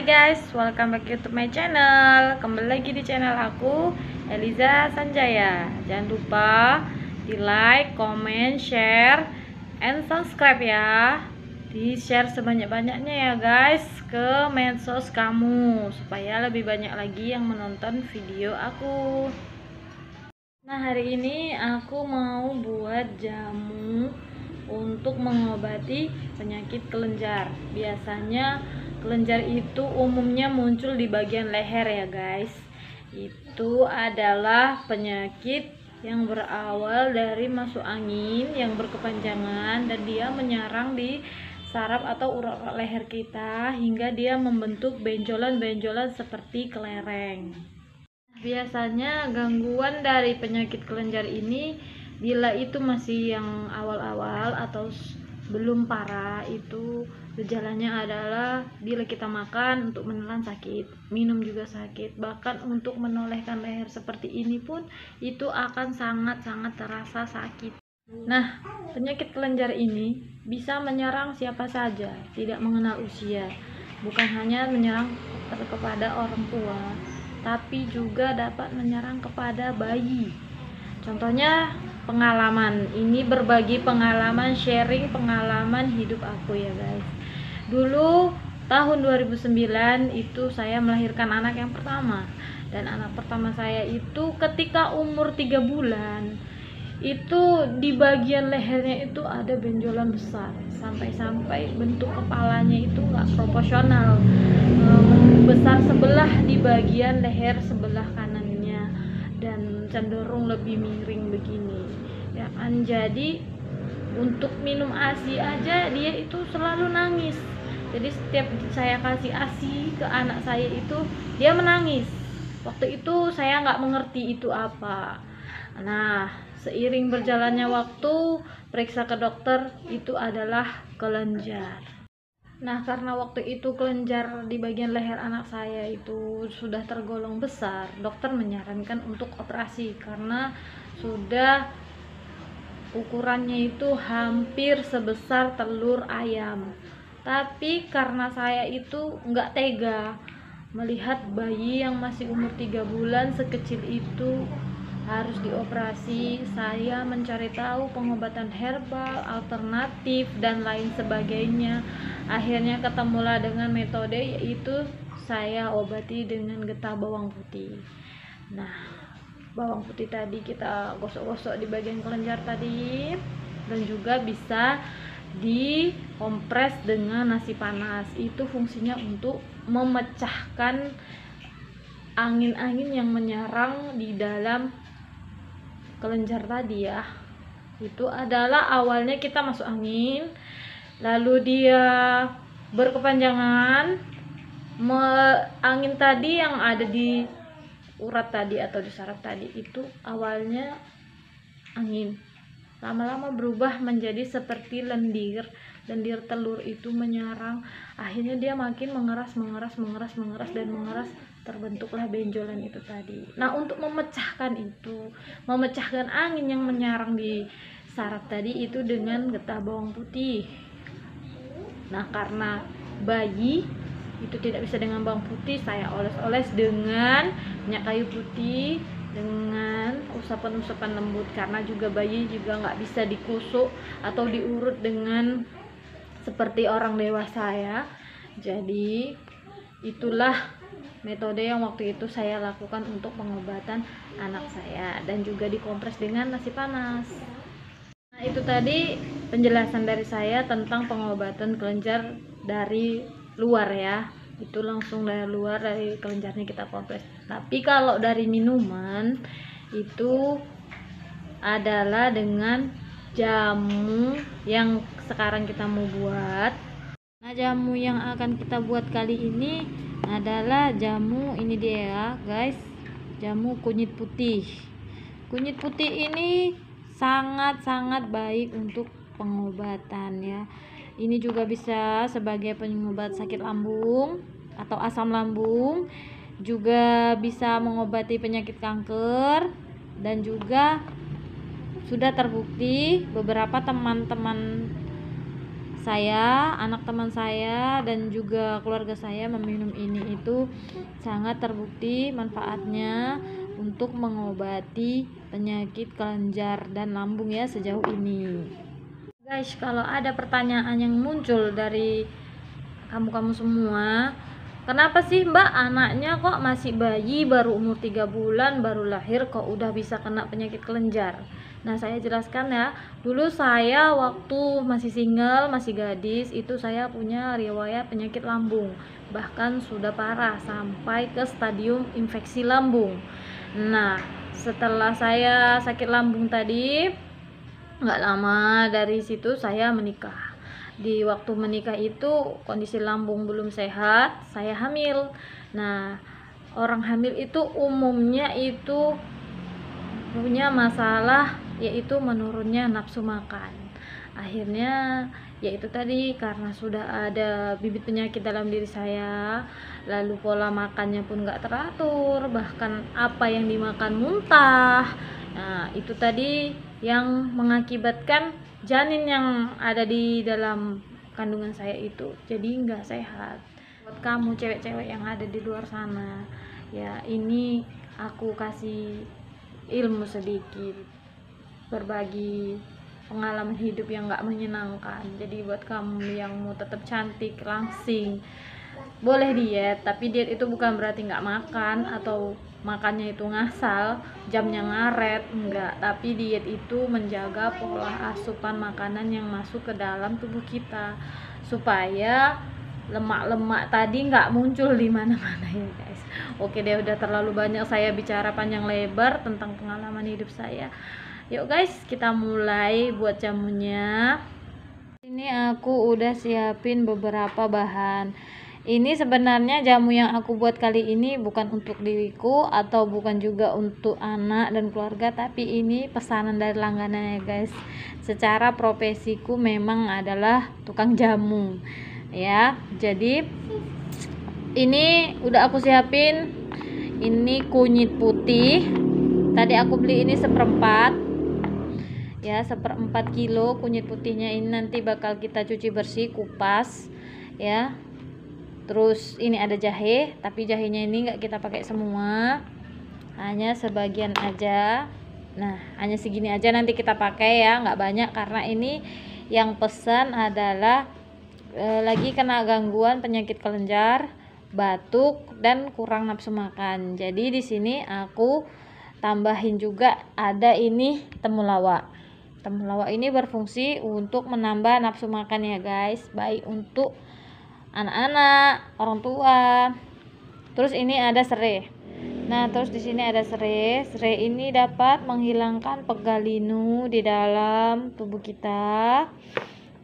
Hai guys, welcome back to my channel. Kembali lagi di channel aku, Eliza Sanjaya. Jangan lupa di like, comment, share, and subscribe ya. Di share sebanyak-banyaknya ya guys ke medsos kamu, supaya lebih banyak lagi yang menonton video aku. Nah, hari ini aku mau buat jamu untuk mengobati penyakit kelenjar. Biasanya kelenjar itu umumnya muncul di bagian leher ya guys. Itu adalah penyakit yang berawal dari masuk angin yang berkepanjangan, dan dia menyerang di saraf atau urat leher kita hingga dia membentuk benjolan-benjolan seperti kelereng. Biasanya gangguan dari penyakit kelenjar ini, bila itu masih yang awal-awal atau belum parah, itu gejalanya adalah bila kita makan untuk menelan sakit, minum juga sakit, bahkan untuk menolehkan leher seperti ini pun itu akan sangat-sangat terasa sakit. Nah, penyakit kelenjar ini bisa menyerang siapa saja, tidak mengenal usia. Bukan hanya menyerang kepada orang tua, tapi juga dapat menyerang kepada bayi. Contohnya pengalaman, ini berbagi pengalaman, sharing pengalaman hidup aku ya guys. Dulu tahun 2009 itu saya melahirkan anak yang pertama, dan anak pertama saya itu ketika umur 3 bulan itu di bagian lehernya itu ada benjolan besar, sampai-sampai bentuk kepalanya itu nggak proporsional, besar sebelah di bagian leher sebelah kanannya dan cenderung lebih miring begini ya kan. Jadi untuk minum ASI aja dia itu selalu nangis. Jadi setiap saya kasih ASI ke anak saya itu dia menangis. Waktu itu saya nggak mengerti itu apa. Nah, seiring berjalannya waktu, periksa ke dokter, itu adalah kelenjar. Nah, karena waktu itu kelenjar di bagian leher anak saya itu sudah tergolong besar, dokter menyarankan untuk operasi karena sudah ukurannya itu hampir sebesar telur ayam. Tapi karena saya itu nggak tega melihat bayi yang masih umur 3 bulan sekecil itu harus dioperasi, saya mencari tahu pengobatan herbal, alternatif, dan lain sebagainya. Akhirnya ketemulah dengan metode, yaitu saya obati dengan getah bawang putih. Nah, bawang putih tadi kita gosok-gosok di bagian kelenjar tadi, dan juga bisa dikompres dengan nasi panas. Itu fungsinya untuk memecahkan angin-angin yang menyerang di dalam kelenjar tadi ya. Itu adalah awalnya kita masuk angin, lalu dia berkepanjangan, angin tadi yang ada di urat tadi atau di saraf tadi itu awalnya angin, lama-lama berubah menjadi seperti lendir telur itu menyerang. Akhirnya dia makin mengeras, terbentuklah benjolan itu tadi. Nah, untuk memecahkan angin yang menyerang di saraf tadi itu dengan getah bawang putih. Nah, karena bayi itu tidak bisa dengan bawang putih, saya oles-oles dengan minyak kayu putih dengan usapan-usapan lembut, karena juga bayi juga nggak bisa dikusuk atau diurut dengan seperti orang dewasa ya. Jadi itulah metode yang waktu itu saya lakukan untuk pengobatan anak saya, dan juga dikompres dengan nasi panas. Nah, itu tadi penjelasan dari saya tentang pengobatan kelenjar dari luar ya. Itu langsung dari luar, dari kelenjarnya kita kompres. Tapi kalau dari minuman itu adalah dengan jamu yang sekarang kita mau buat. Nah, jamu yang akan kita buat kali ini adalah jamu ini dia ya guys, jamu kunyit putih. Kunyit putih ini sangat-sangat baik untuk pengobatan ya. Ini juga bisa sebagai pengobat sakit lambung atau asam lambung, juga bisa mengobati penyakit kanker, dan juga sudah terbukti beberapa teman-teman saya, anak teman saya, dan juga keluarga saya meminum ini itu sangat terbukti manfaatnya untuk mengobati penyakit kelenjar dan lambung ya sejauh ini. Guys, kalau ada pertanyaan yang muncul dari kamu semua, kenapa sih Mbak anaknya kok masih bayi, baru umur 3 bulan, baru lahir kok udah bisa kena penyakit kelenjar? Nah, saya jelaskan ya. Dulu saya waktu masih single, masih gadis, itu saya punya riwayat penyakit lambung. Bahkan sudah parah sampai ke stadium infeksi lambung. Nah, setelah saya sakit lambung tadi, nggak lama dari situ saya menikah. Di waktu menikah itu kondisi lambung belum sehat, saya hamil. Nah, orang hamil itu umumnya itu punya masalah, yaitu menurunnya nafsu makan. Akhirnya yaitu tadi, karena sudah ada bibit penyakit dalam diri saya, lalu pola makannya pun gak teratur, bahkan apa yang dimakan muntah. Nah, itu tadi yang mengakibatkan janin yang ada di dalam kandungan saya itu jadi nggak sehat. Buat kamu cewek-cewek yang ada di luar sana, ya ini aku kasih ilmu sedikit, berbagi pengalaman hidup yang gak menyenangkan. Jadi buat kamu yang mau tetap cantik, langsing, boleh diet, tapi diet itu bukan berarti nggak makan atau makannya itu ngasal, jamnya ngaret, enggak. Tapi diet itu menjaga pola asupan makanan yang masuk ke dalam tubuh kita supaya lemak-lemak tadi nggak muncul di mana-mana ya guys. Oke deh, udah terlalu banyak saya bicara panjang lebar tentang pengalaman hidup saya. Yuk guys, kita mulai buat jamunya. Ini aku udah siapin beberapa bahan. Ini sebenarnya jamu yang aku buat kali ini bukan untuk diriku atau bukan juga untuk anak dan keluarga, tapi ini pesanan dari langganan ya guys. Secara profesiku memang adalah tukang jamu ya. Jadi ini udah aku siapin. Ini kunyit putih. Tadi aku beli ini seperempat ya, 1/4 kilo kunyit putihnya. Ini nanti bakal kita cuci bersih, kupas ya. Terus ini ada jahe, tapi jahenya ini nggak kita pakai semua, hanya sebagian aja. Nah, hanya segini aja nanti kita pakai ya, nggak banyak, karena ini yang pesan adalah lagi kena gangguan penyakit kelenjar, batuk, dan kurang nafsu makan. Jadi di sini aku tambahin juga ada ini temulawak. Temulawak ini berfungsi untuk menambah nafsu makan ya guys, baik untuk anak-anak, orang tua. Terus ini ada serai. Nah, terus di sini ada serai. Serai ini dapat menghilangkan pegal linu di dalam tubuh kita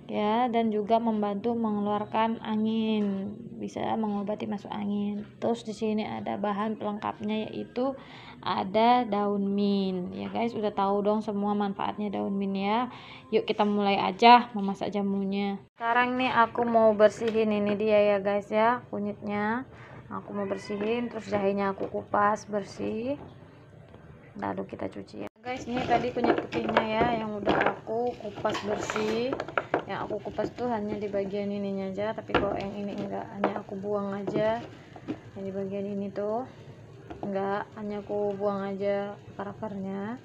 ya, dan juga membantu mengeluarkan angin, bisa mengobati masuk angin. Terus di sini ada bahan pelengkapnya, yaitu ada daun mint ya guys. Udah tahu dong semua manfaatnya daun mint ya. Yuk kita mulai aja memasak jamunya. Sekarang nih aku mau bersihin ini dia ya guys ya, kunyitnya aku mau bersihin. Terus jahenya aku kupas bersih, lalu kita cuci ya guys. Ini tadi kunyit putihnya ya yang udah aku kupas bersih. Yang aku kupas tuh hanya di bagian ininya aja, tapi kalau yang ini enggak, hanya aku buang aja. Yang di bagian ini tuh enggak, hanya aku buang aja akar-akarnya.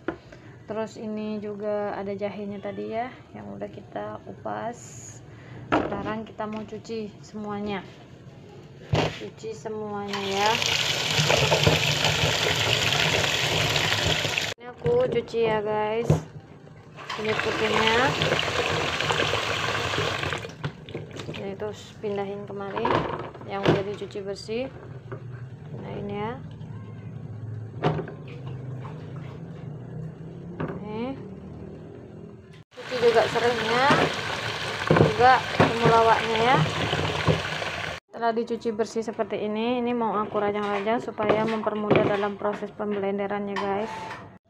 Terus ini juga ada jahenya tadi ya yang udah kita kupas. Sekarang kita mau cuci semuanya, ya. Ini aku cuci ya guys, kunyit putihnya. Jadi terus pindahin kemari yang udah dicuci bersih. Nah ini ya. Cuci juga seringnya, juga temulawaknya ya. Setelah dicuci bersih seperti ini mau aku rajang-rajang supaya mempermudah dalam proses pemblenderannya guys.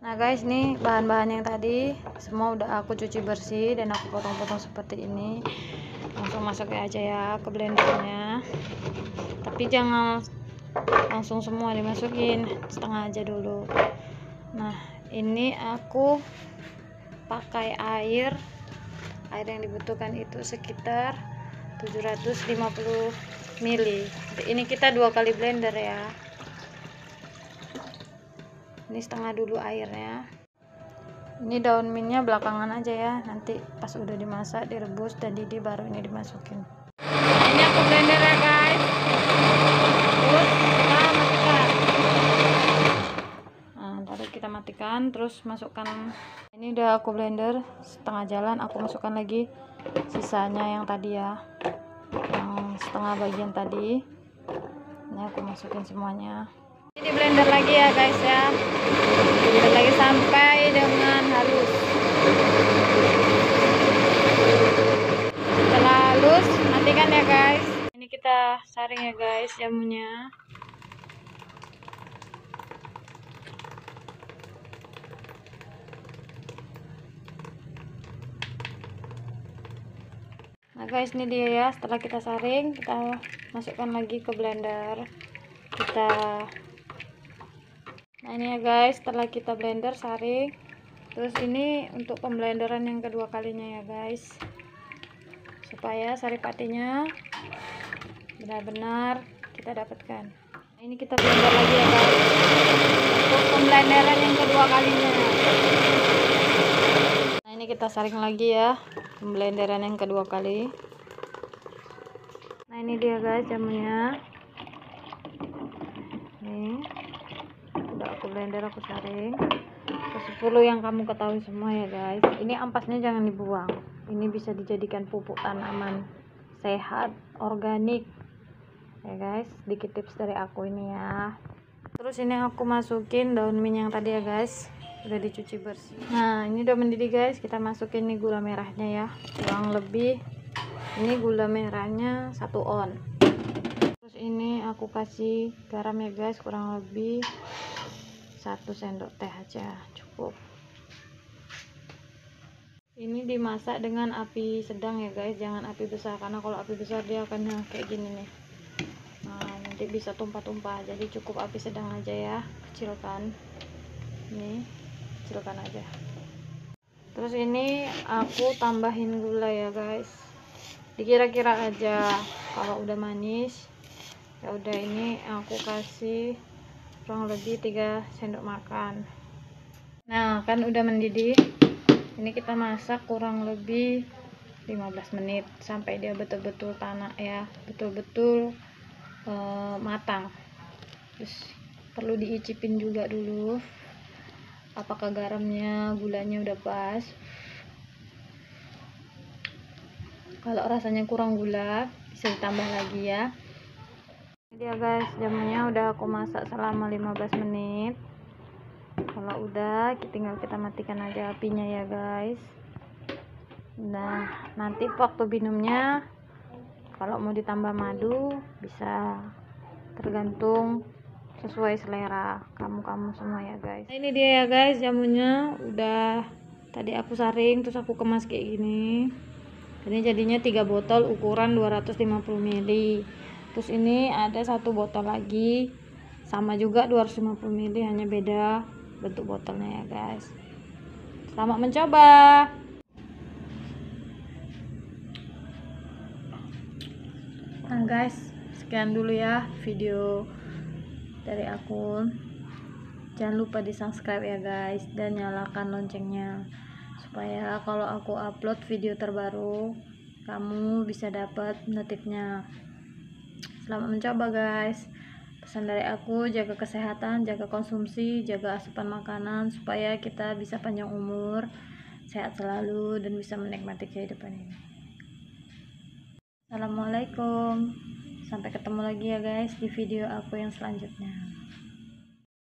Nah guys, nih bahan-bahan yang tadi semua udah aku cuci bersih dan aku potong-potong seperti ini. Langsung masukin aja ya ke blendernya, tapi jangan langsung semua dimasukin, setengah aja dulu. Nah ini aku pakai air Air yang dibutuhkan itu sekitar 750 ml. Ini kita 2 kali blender ya. Ini setengah dulu airnya. Ini daun mintnya belakangan aja ya, nanti pas udah dimasak, direbus dan didih baru ini dimasukin. Ini aku blender ya guys. Terus kita matikan. Nah, baru kita matikan, terus masukkan. Ini udah aku blender setengah jalan, aku masukkan lagi sisanya yang tadi ya, yang setengah bagian tadi. Ini aku masukin semuanya. Ini di blender lagi ya guys ya, blender lagi sampai dengan halus. Setelah halus matikan ya guys. Ini kita saring ya guys jamunya. Nah guys, ini dia ya, setelah kita saring kita masukkan lagi ke blender nah ini ya guys, setelah kita blender saring, terus ini untuk pemblenderan yang kedua kalinya ya guys, supaya saripatinya benar-benar kita dapatkan. Nah, ini kita blender lagi ya guys untuk pemblenderan yang kedua kalinya. Nah ini kita saring lagi ya pemblenderan yang kedua kali. Nah ini dia guys jamunya. Nih udah aku blender, aku saring ke 10 yang kamu ketahui semua ya guys. Ini ampasnya jangan dibuang, ini bisa dijadikan pupuk tanaman sehat organik ya guys. Sedikit tips dari aku ini ya. Terus ini aku masukin daun mint yang tadi ya guys, udah dicuci bersih. Nah ini udah mendidih guys, kita masukin nih gula merahnya ya, kurang lebih ini gula merahnya 1 on. Terus ini aku kasih garam ya guys, kurang lebih 1 sendok teh aja cukup. Ini dimasak dengan api sedang ya guys, jangan api besar, karena kalau api besar dia akan kayak gini nih. Nah nanti bisa tumpah-tumpah, jadi cukup api sedang aja ya, kecilkan. Nih kecilkan aja. Terus ini aku tambahin gula ya guys, dikira-kira aja. Kalau udah manis ya udah, ini aku kasih kurang lebih 3 sendok makan. Nah kan udah mendidih, ini kita masak kurang lebih 15 menit sampai dia betul-betul tanak ya, betul-betul matang. Terus perlu diicipin juga dulu apakah garamnya, gulanya udah pas. Kalau rasanya kurang gula bisa ditambah lagi ya. Ini dia guys jamunya udah aku masak selama 15 menit. Kalau udah tinggal kita matikan aja apinya ya guys. Nah nanti waktu minumnya kalau mau ditambah madu bisa, tergantung sesuai selera kamu semua ya guys. Nah, ini dia ya guys jamunya, udah tadi aku saring terus aku kemas kayak gini. Ini jadinya 3 botol ukuran 250 ml. Terus ini ada 1 botol lagi sama juga 250 ml, hanya beda bentuk botolnya ya guys. Selamat mencoba. Nah guys, sekian dulu ya video dari aku. Jangan lupa di subscribe ya guys, dan nyalakan loncengnya supaya kalau aku upload video terbaru kamu bisa dapat notifnya. Selamat mencoba guys. Pesan dari aku, jaga kesehatan, jaga konsumsi, jaga asupan makanan supaya kita bisa panjang umur, sehat selalu, dan bisa menikmati kehidupan ini. Assalamualaikum. Sampai ketemu lagi ya guys di video aku yang selanjutnya.